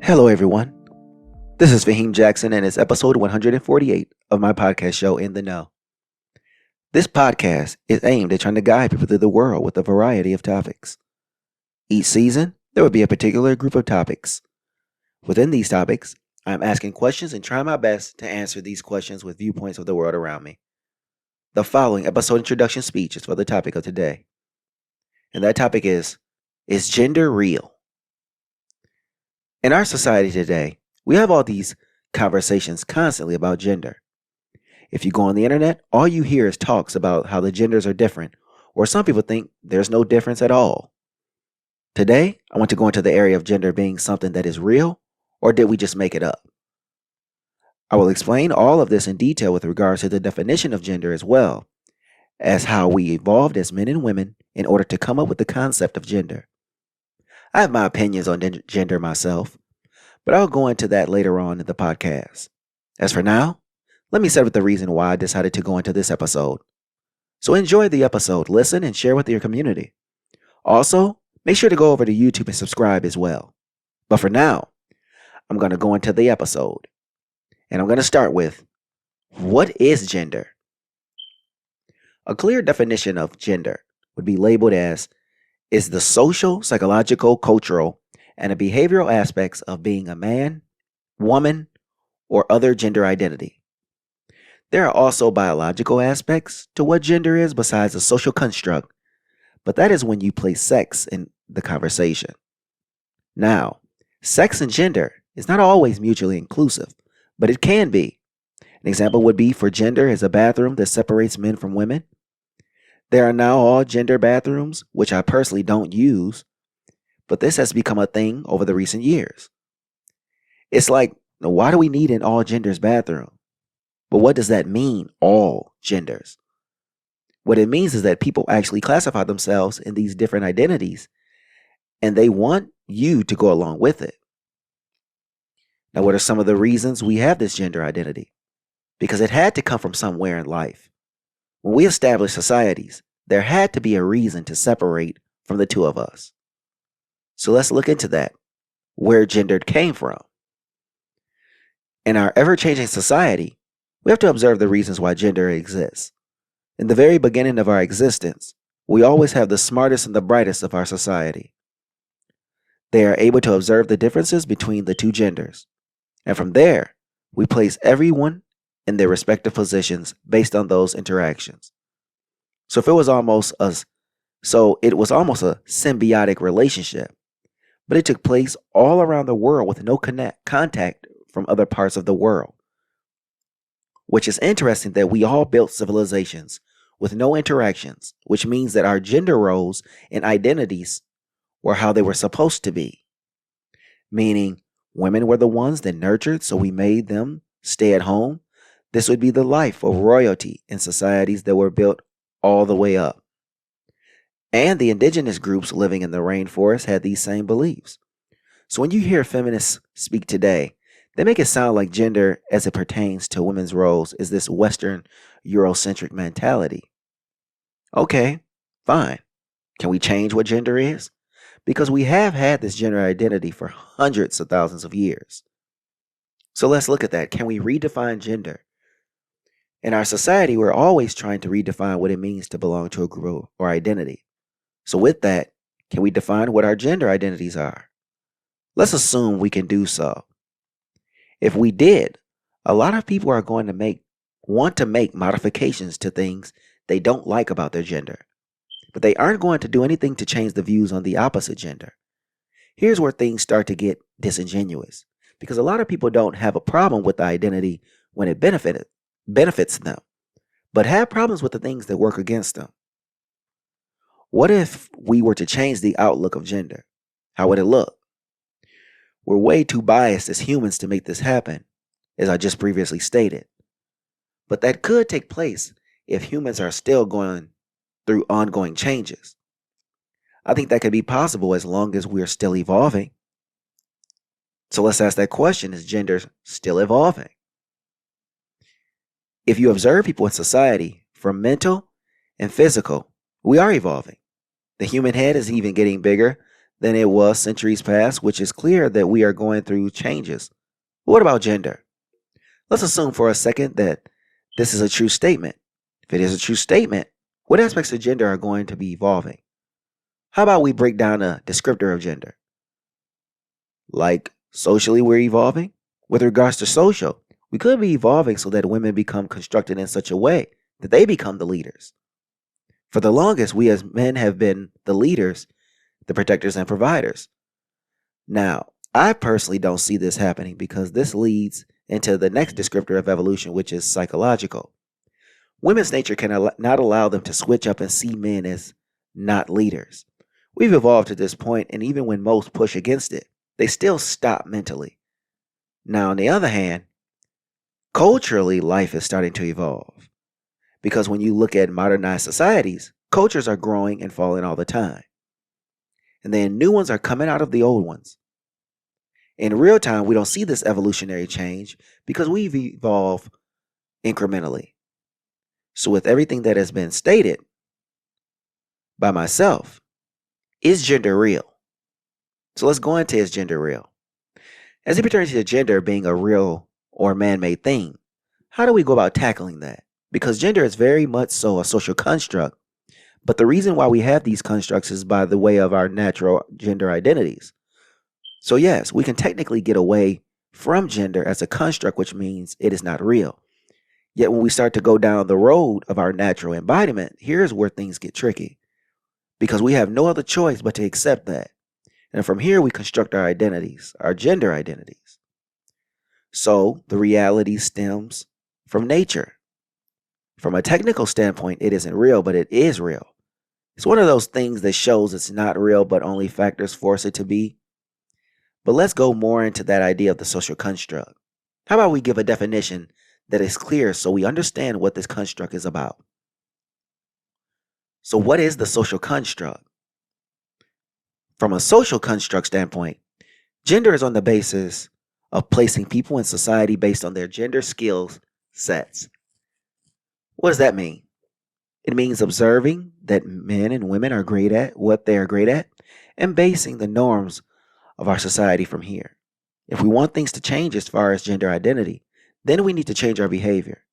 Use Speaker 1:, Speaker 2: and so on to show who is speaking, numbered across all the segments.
Speaker 1: Hello, everyone. This is Faheem Jackson, and it's episode 148 of my podcast show, In the Know. This podcast is aimed at trying to guide people through the world with a variety of topics. Each season, there will be a particular group of topics. Within these topics, I'm asking questions and trying my best to answer these questions with viewpoints of the world around me. The following episode introduction speech is for the topic of today. And that topic is gender real? In our society today, we have all these conversations constantly about gender. If you go on the internet, all you hear is talks about how the genders are different, or some people think there's no difference at all. Today, I want to go into the area of gender being something that is real, or did we just make it up? I will explain all of this in detail with regards to the definition of gender as well as how we evolved as men and women in order to come up with the concept of gender. I have my opinions on gender myself, but I'll go into that later on in the podcast. As for now, let me set up the reason why I decided to go into this episode. So enjoy the episode, listen, and share with your community. Also, make sure to go over to YouTube and subscribe as well. But for now, I'm going to go into the episode. And I'm going to start with, what is gender? A clear definition of gender would be labeled as is the social, psychological, cultural, and the behavioral aspects of being a man, woman, or other gender identity. There are also biological aspects to what gender is besides a social construct, but that is when you place sex in the conversation. Now, sex and gender is not always mutually inclusive, but it can be. An example would be for gender is a bathroom that separates men from women. There are now all gender bathrooms, which I personally don't use, but this has become a thing over the recent years. It's like, why do we need an all genders bathroom? But what does that mean, all genders? What it means is that people actually classify themselves in these different identities, and they want you to go along with it. Now, what are some of the reasons we have this gender identity? Because it had to come from somewhere in life. When we established societies, there had to be a reason to separate from the two of us. So let's look into that, where gender came from. In our ever-changing society, we have to observe the reasons why gender exists. In the very beginning of our existence, we always have the smartest and the brightest of our society. They are able to observe the differences between the two genders. And from there, we place everyone in their respective positions based on those interactions. So it was almost a symbiotic relationship, but it took place all around the world with no contact from other parts of the world. Which is interesting that we all built civilizations with no interactions, which means that our gender roles and identities were how they were supposed to be. Meaning, women were the ones that nurtured, so we made them stay at home. This would be the life of royalty in societies that were built all the way up. And the indigenous groups living in the rainforest had these same beliefs. So when you hear feminists speak today, they make it sound like gender as it pertains to women's roles is this Western Eurocentric mentality. Okay, fine. Can we change what gender is? Because we have had this gender identity for hundreds of thousands of years. So let's look at that. Can we redefine gender? In our society, we're always trying to redefine what it means to belong to a group or identity. So with that, can we define what our gender identities are? Let's assume we can do so. If we did, a lot of people are going to want to make modifications to things they don't like about their gender, but they aren't going to do anything to change the views on the opposite gender. Here's where things start to get disingenuous, because a lot of people don't have a problem with the identity when it benefits them, but have problems with the things that work against them. What if we were to change the outlook of gender? How would it look? We're way too biased as humans to make this happen, as I just previously stated. But that could take place if humans are still going through ongoing changes. I think that could be possible as long as we're still evolving. So let's ask that question, is gender still evolving? If you observe people in society, from mental and physical, we are evolving. The human head is even getting bigger than it was centuries past, which is clear that we are going through changes. What about gender? Let's assume for a second that this is a true statement. If it is a true statement, what aspects of gender are going to be evolving? How about we break down a descriptor of gender? Like socially, we're evolving. With regards to social, we could be evolving so that women become constructed in such a way that they become the leaders. For the longest, we as men have been the leaders, the protectors, and providers. Now, I personally don't see this happening because this leads into the next descriptor of evolution, which is psychological. Women's nature not allow them to switch up and see men as not leaders. We've evolved to this point, and even when most push against it, they still stop mentally. Now, on the other hand, culturally, life is starting to evolve. Because when you look at modernized societies, cultures are growing and falling all the time. And then new ones are coming out of the old ones. In real time, we don't see this evolutionary change because we've evolved incrementally. So with everything that has been stated by myself, is gender real? So let's go into is gender real? As it pertains to gender being a real or man-made thing, how do we go about tackling that? Because gender is very much so a social construct, but the reason why we have these constructs is by the way of our natural gender identities. So yes, we can technically get away from gender as a construct, which means it is not real. Yet when we start to go down the road of our natural embodiment, here's where things get tricky. Because we have no other choice but to accept that. And from here, we construct our identities, our gender identities. So the reality stems from nature. From a technical standpoint, it isn't real, but it is real. It's one of those things that shows it's not real, but only factors force it to be. But let's go more into that idea of the social construct. How about we give a definition that is clear so we understand what this construct is about? So what is the social construct? From a social construct standpoint, gender is on the basis of placing people in society based on their gender skills sets. What does that mean? It means observing that men and women are great at what they are great at and basing the norms of our society from here. If we want things to change as far as gender identity, then we need to change our behavior.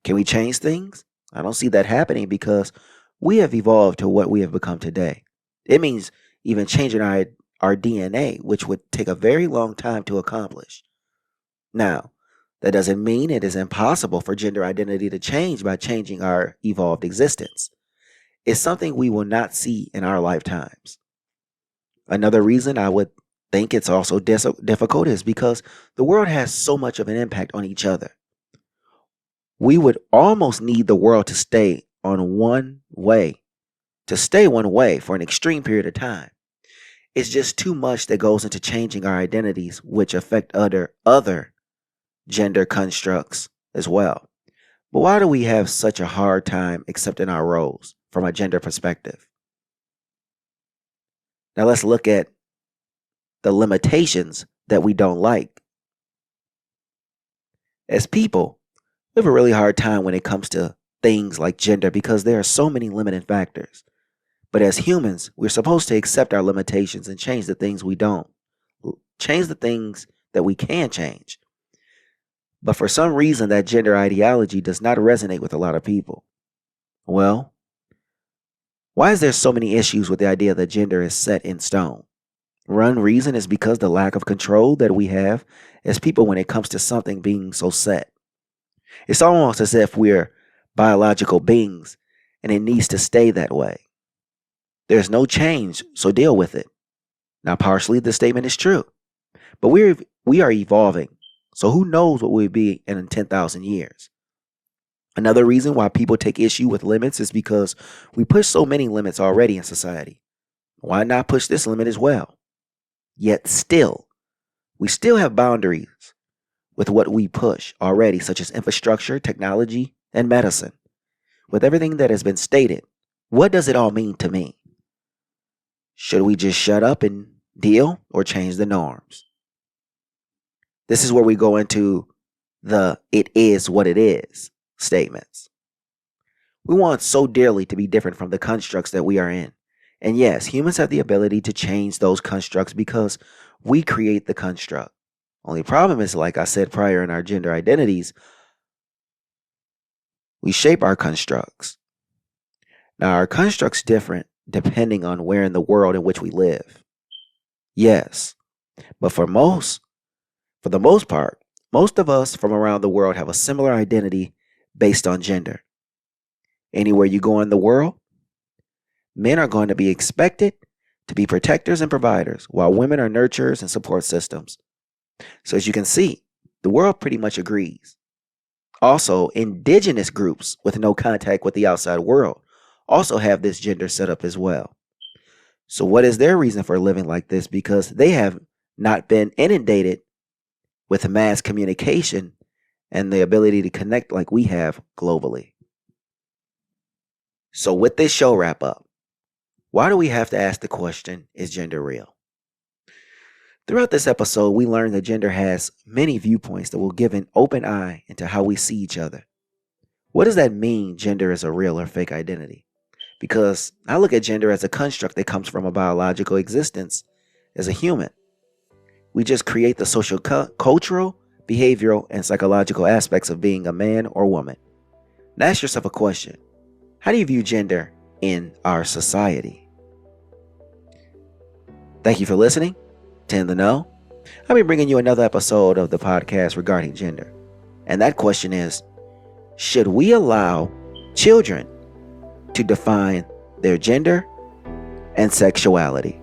Speaker 1: Can we change things? I don't see that happening because we have evolved to what we have become today. It means even changing our DNA, which would take a very long time to accomplish. Now, that doesn't mean it is impossible for gender identity to change by changing our evolved existence. It's something we will not see in our lifetimes. Another reason I would think it's also difficult is because the world has so much of an impact on each other. We would almost need the world to stay one way for an extreme period of time. It's just too much that goes into changing our identities, which affect other gender constructs as well. But why do we have such a hard time accepting our roles from a gender perspective? Now let's look at the limitations that we don't like. As people, we have a really hard time when it comes to things like gender because there are so many limiting factors. But as humans, we're supposed to accept our limitations and change the things we don't. Change the things that we can change. But for some reason, that gender ideology does not resonate with a lot of people. Well, why is there so many issues with the idea that gender is set in stone? One reason is because the lack of control that we have as people when it comes to something being so set. It's almost as if we're biological beings and it needs to stay that way. There's no change, so deal with it. Now, partially, the statement is true, but we are evolving, so who knows what we'll be in 10,000 years. Another reason why people take issue with limits is because we push so many limits already in society. Why not push this limit as well? Yet still, we still have boundaries with what we push already, such as infrastructure, technology, and medicine. With everything that has been stated, what does it all mean to me? Should we just shut up and deal or change the norms? This is where we go into the "it is what it is" statements. We want so dearly to be different from the constructs that we are in. And yes, humans have the ability to change those constructs because we create the construct. Only problem is, like I said prior in our gender identities, we shape our constructs. Now, our construct's different depending on where in the world in which we live. Yes, but for the most part, most of us from around the world have a similar identity based on gender. Anywhere you go in the world, men are going to be expected to be protectors and providers, while women are nurturers and support systems. So as you can see, the world pretty much agrees. Also, indigenous groups with no contact with the outside world also have this gender set up as well. So what is their reason for living like this? Because they have not been inundated with mass communication and the ability to connect like we have globally. So with this show wrap up, why do we have to ask the question, is gender real? Throughout this episode, we learned that gender has many viewpoints that will give an open eye into how we see each other. What does that mean, gender is a real or fake identity? Because I look at gender as a construct that comes from a biological existence as a human. We just create the social, cultural, behavioral, and psychological aspects of being a man or woman. Now ask yourself a question. How do you view gender in our society? Thank you for listening to In the Know. I'll be bringing you another episode of the podcast regarding gender. And that question is, should we allow children to define their gender and sexuality?